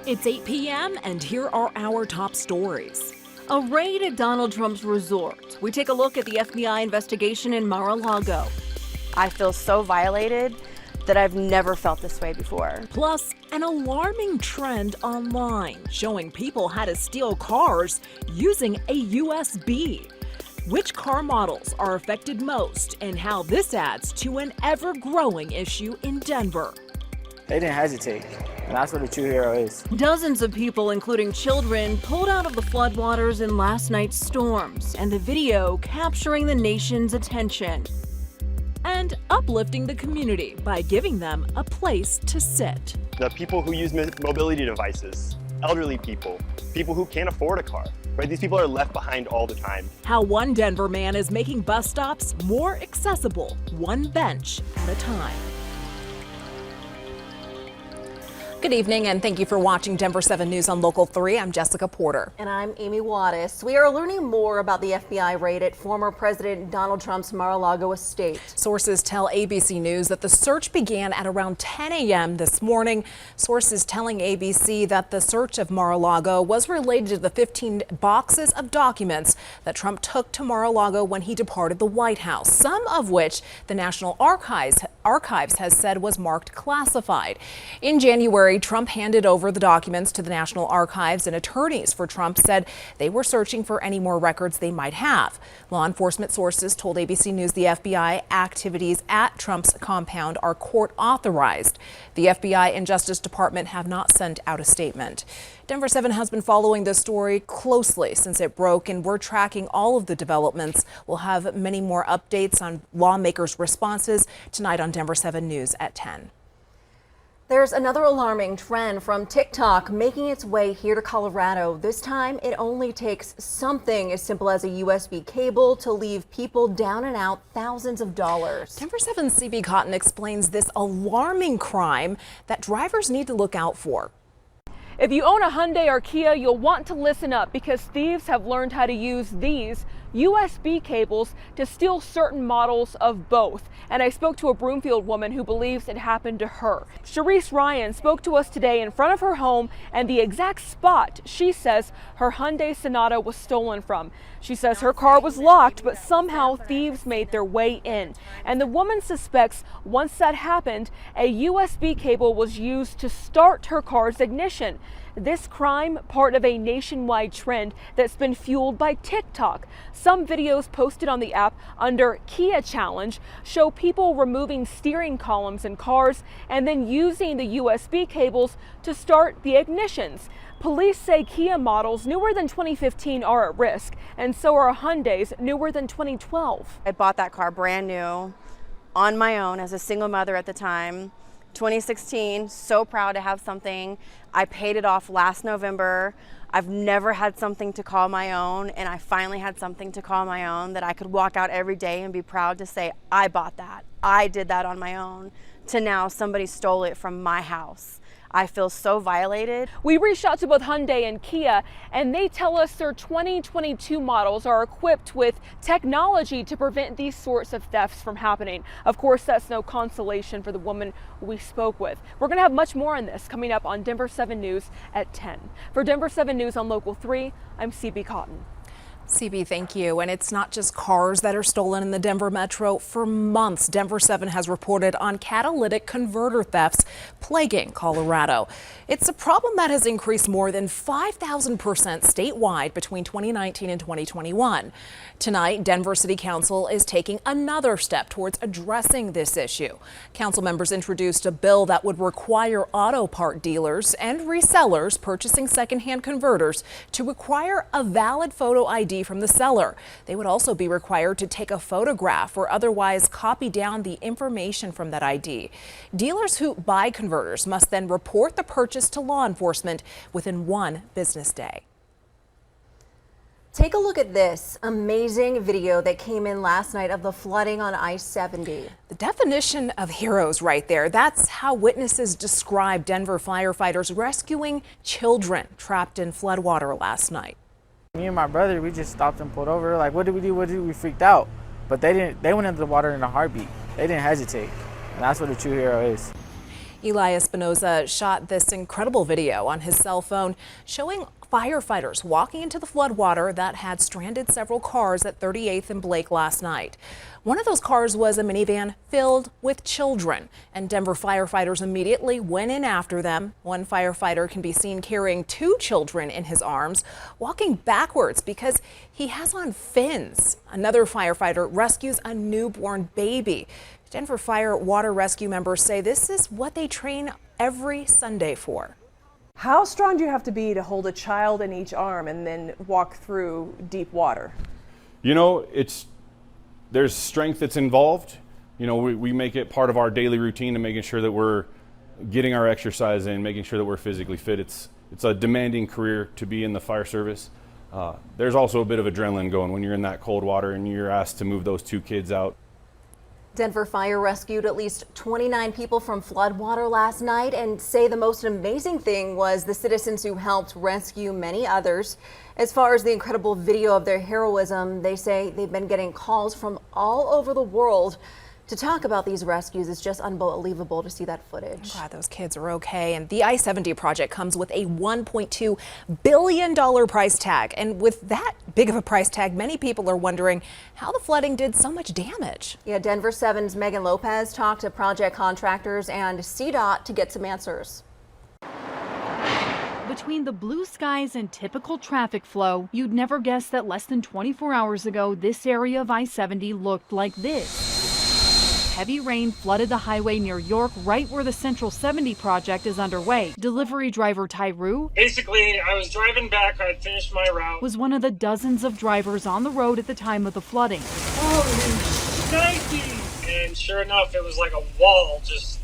It's 8 p.m. and here are our top stories. A raid at Donald Trump's resort. We take a look at the FBI investigation in MarALago. I feel so violated that I've never felt this way before. Plus, an alarming trend online showing people how to steal cars using a USB. Which car models are affected most and how this adds to an ever-growing issue in Denver. They didn't hesitate, and that's what a true hero is. Dozens of people, including children, pulled out of the floodwaters in last night's storms, and the video capturing the nation's attention. And uplifting the community by giving them a place to sit. The people who use mobility devices, elderly people, people who can't afford a car, right? These people are left behind all the time. How one Denver man is making bus stops more accessible, one bench at a time. Good evening and thank you for watching Denver 7 News on Local 3. I'm Jessica Porter. And I'm Amy Wattis. We are learning more about the FBI raid at former President Donald Trump's MarALago estate. Sources tell ABC News that the search began at around 10 a.m. this morning. Sources telling ABC that the search of MarALago was related to the 15 boxes of documents that Trump took to MarALago when he departed the White House, some of which the National Archives has said was marked classified. In January, Trump handed over the documents to the National Archives, and attorneys for Trump said they were searching for any more records they might have. Law enforcement sources told ABC News the FBI activities at Trump's compound are court authorized. The FBI and Justice Department have not sent out a statement. Denver 7 has been following this story closely since it broke, and we're tracking all of the developments. We'll have many more updates on lawmakers' responses tonight on Denver 7 News at 10. There's another alarming trend from TikTok making its way here to Colorado. This time, it only takes something as simple as a USB cable to leave people down and out thousands of dollars. Denver 7's CB Cotton explains this alarming crime that drivers need to look out for. If you own a Hyundai or Kia, you'll want to listen up because thieves have learned how to use these USB cables to steal certain models of both. And I spoke to a Broomfield woman who believes it happened to her. Sharice Ryan spoke to us today in front of her home and the exact spot she says her Hyundai Sonata was stolen from. She says her car was locked, but somehow thieves made their way in. And the woman suspects once that happened, a USB cable was used to start her car's ignition. This crime, part of a nationwide trend that's been fueled by TikTok. Some videos posted on the app under Kia Challenge show people removing steering columns in cars and then using the USB cables to start the ignitions. Police say Kia models newer than 2015 are at risk, and so are Hyundais newer than 2012. I bought that car brand new on my own as a single mother at the time. 2016, so proud to have something. I paid it off last November. I've never had something to call my own, and I finally had something to call my own that I could walk out every day and be proud to say, I bought that. I did that on my own. To now somebody stole it from my house. I feel so violated. We reached out to both Hyundai and Kia, and they tell us their 2022 models are equipped with technology to prevent these sorts of thefts from happening. Of course, that's no consolation for the woman we spoke with. We're going to have much more on this coming up on Denver 7 News at 10. For Denver 7 News on Local 3, I'm CB Cotton. CB, thank you. And it's not just cars that are stolen in the Denver metro. For months, Denver 7 has reported on catalytic converter thefts plaguing Colorado. It's a problem that has increased more than 5,000% statewide between 2019 and 2021. Tonight, Denver City Council is taking another step towards addressing this issue. Council members introduced a bill that would require auto part dealers and resellers purchasing secondhand converters to require a valid photo ID from the seller. They would also be required to take a photograph or otherwise copy down the information from that ID. Dealers who buy converters must then report the purchase to law enforcement within 1 business day. Take a look at this amazing video that came in last night of the flooding on I-70. The definition of heroes right there. That's how witnesses describe Denver firefighters rescuing children trapped in floodwater last night. Me and my brother, we just stopped and pulled over. Like, what did we do? We freaked out. But they didn't. They went into the water in a heartbeat. They didn't hesitate. And that's what a true hero is. Eli Espinoza shot this incredible video on his cell phone showing firefighters walking into the floodwater that had stranded several cars at 38th and Blake last night. One of those cars was a minivan filled with children, and Denver firefighters immediately went in after them. One firefighter can be seen carrying 2 children in his arms, walking backwards because he has on fins. Another firefighter rescues a newborn baby. Denver Fire Water Rescue members say this is what they train every Sunday for. How strong do you have to be to hold a child in each arm and then walk through deep water? You know, there's strength that's involved. You know, we make it part of our daily routine to making sure that we're getting our exercise in, making sure that we're physically fit. It's a demanding career to be in the fire service. There's also a bit of adrenaline going when you're in that cold water and you're asked to move those 2 kids out. Denver Fire rescued at least 29 people from floodwater last night and say the most amazing thing was the citizens who helped rescue many others. As far as the incredible video of their heroism, they say they've been getting calls from all over the world to talk about these rescues. It's just unbelievable to see that footage. I'm glad those kids are okay. And the I-70 project comes with a $1.2 billion price tag. And with that big of a price tag, many people are wondering how the flooding did so much damage. Yeah, Denver 7's Megan Lopez talked to project contractors and CDOT to get some answers. Between the blue skies and typical traffic flow, you'd never guess that less than 24 hours ago, this area of I-70 looked like this. Heavy rain flooded the highway near York, right where the Central 70 project is underway. Delivery driver Tyru, basically, I was driving back, I'd finished my route, was one of the dozens of drivers on the road at the time of the flooding. Oh, Nike! And sure enough, it was like a wall just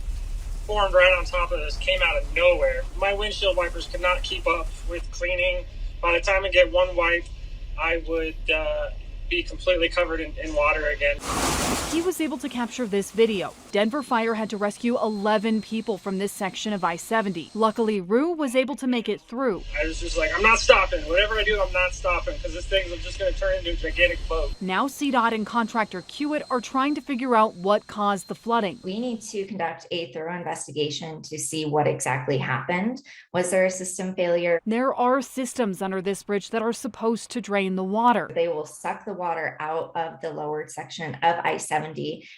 formed right on top of us, came out of nowhere. My windshield wipers could not keep up with cleaning. By the time I get one wipe, I would be completely covered in water again. He was able to capture this video. Denver Fire had to rescue 11 people from this section of I-70. Luckily, Rue was able to make it through. I was just like, I'm not stopping. Whatever I do, I'm not stopping, because this thing's just going to turn into a gigantic boat. Now CDOT and contractor Kiewit are trying to figure out what caused the flooding. We need to conduct a thorough investigation to see what exactly happened. Was there a system failure? There are systems under this bridge that are supposed to drain the water. They will suck the water out of the lowered section of I-70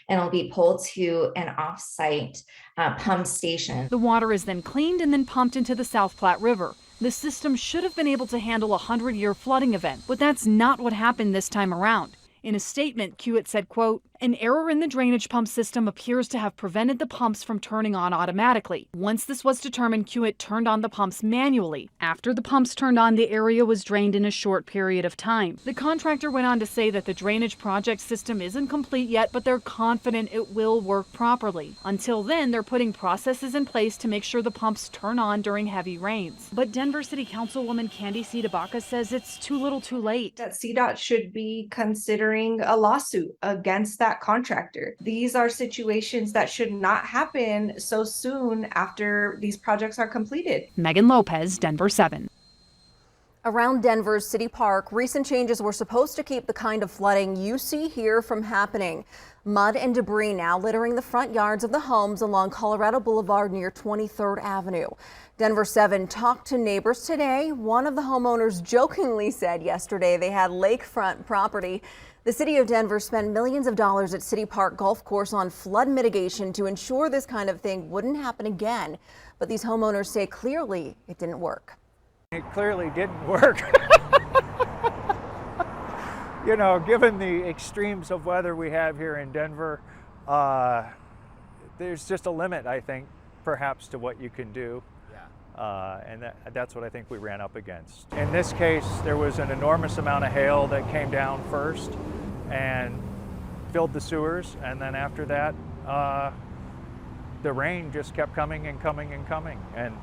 and it'll be pulled to an off-site pump station. The water is then cleaned and then pumped into the South Platte River. The system should have been able to handle a 100-year flooding event, but that's not what happened this time around. In a statement, Kiewit said, quote, "An error in the drainage pump system appears to have prevented the pumps from turning on automatically. Once this was determined, Kiewit turned on the pumps manually. After the pumps turned on, the area was drained in a short period of time." The contractor went on to say that the drainage project system isn't complete yet, but they're confident it will work properly. Until then, they're putting processes in place to make sure the pumps turn on during heavy rains. But Denver City Councilwoman Candy C. DeBaca says it's too little too late. That CDOT should be considering a lawsuit against that contractor. These are situations that should not happen so soon after these projects are completed. Megan Lopez, Denver 7. Around Denver's City Park, recent changes were supposed to keep the kind of flooding you see here from happening. Mud and debris now littering the front yards of the homes along Colorado Boulevard near 23rd Avenue. Denver 7 talked to neighbors today. One of the homeowners jokingly said yesterday they had lakefront property. The city of Denver spent millions of dollars at City Park Golf Course on flood mitigation to ensure this kind of thing wouldn't happen again. But these homeowners say clearly it didn't work. It clearly didn't work. You know, given the extremes of weather we have here in Denver, there's just a limit, I think, perhaps to what you can do. And that's what I think we ran up against. In this case, there was an enormous amount of hail that came down first and filled the sewers. And then after that, the rain just kept coming and coming and coming. And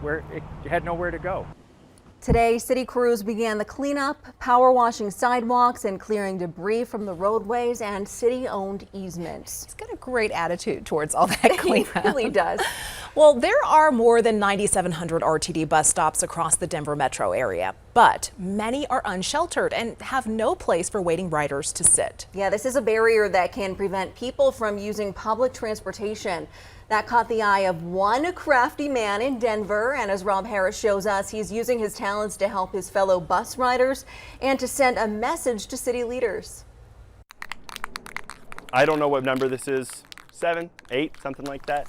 it had nowhere to go. Today, city crews began the cleanup, power washing sidewalks and clearing debris from the roadways and city-owned easements. He's got a great attitude towards all that cleanup. He really does. Well, there are more than 9,700 RTD bus stops across the Denver metro area, but many are unsheltered and have no place for waiting riders to sit. Yeah, this is a barrier that can prevent people from using public transportation. That caught the eye of one crafty man in Denver, and as Rob Harris shows us, he's using his talents to help his fellow bus riders and to send a message to city leaders. I don't know what number this is, 7, 8, something like that.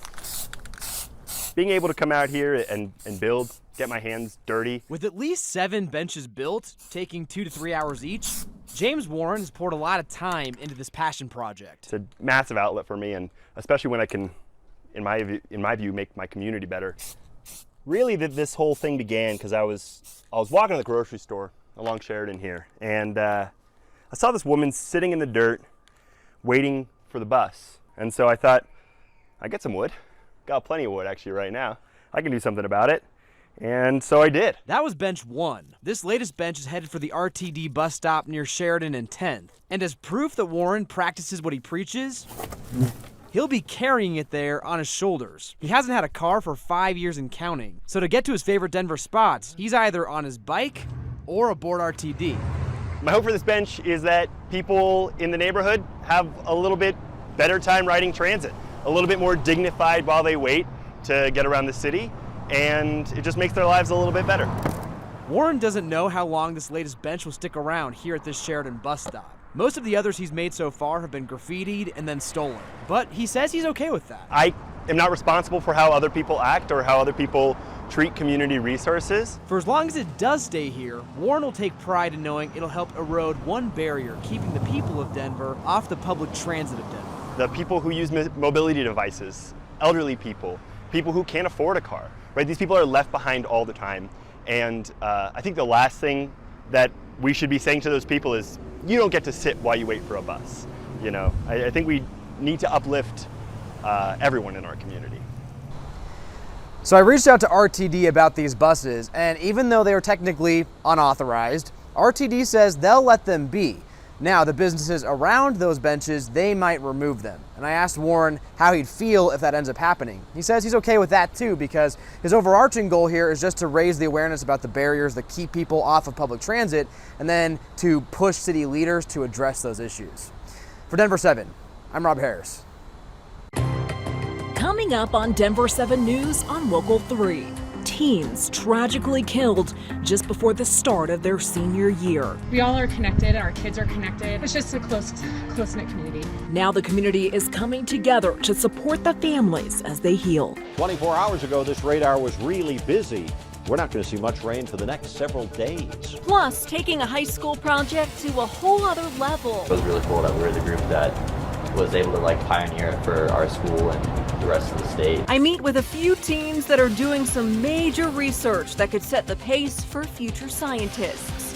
Being able to come out here and build, get my hands dirty. With at least 7 benches built, taking 2 to 3 hours each, James Warren has poured a lot of time into this passion project. It's a massive outlet for me, and especially when I can, in my view, make my community better. Really, this whole thing began because I was walking to the grocery store along Sheridan here, and I saw this woman sitting in the dirt waiting for the bus. And so I thought, I get some wood. Got plenty of wood actually right now. I can do something about it. And so I did. That was bench 1. This latest bench is headed for the RTD bus stop near Sheridan and 10th. And as proof that Warren practices what he preaches, he'll be carrying it there on his shoulders. He hasn't had a car for 5 years and counting. So to get to his favorite Denver spots, he's either on his bike or aboard RTD. My hope for this bench is that people in the neighborhood have a little bit better time riding transit, a little bit more dignified while they wait to get around the city, and it just makes their lives a little bit better. Warren doesn't know how long this latest bench will stick around here at this Sheridan bus stop. Most of the others he's made so far have been graffitied and then stolen, but he says he's okay with that. I am not responsible for how other people act or how other people treat community resources. For as long as it does stay here, Warren will take pride in knowing it'll help erode one barrier keeping the people of Denver off the public transit of Denver. The people who use mobility devices, elderly people, people who can't afford a car, right? These people are left behind all the time. And I think the last thing that we should be saying to those people is, you don't get to sit while you wait for a bus. You know, I think we need to uplift everyone in our community. So I reached out to RTD about these buses, and even though they are technically unauthorized, RTD says they'll let them be. Now, the businesses around those benches, they might remove them. And I asked Warren how he'd feel if that ends up happening. He says he's okay with that too, because his overarching goal here is just to raise the awareness about the barriers that keep people off of public transit, and then to push city leaders to address those issues. For Denver 7, I'm Rob Harris. Coming up on Denver 7 News on Local 3. Teens tragically killed just before the start of their senior year. We all are connected, our kids are connected. It's just a close-knit community. Now the community is coming together to support the families as they heal. 24 hours ago, this radar was really busy. We're not going to see much rain for the next several days. Plus, taking a high school project to a whole other level. It was really cool that we were the group that was able to pioneer it for our school and the rest of the state. I meet with a few teams that are doing some major research that could set the pace for future scientists.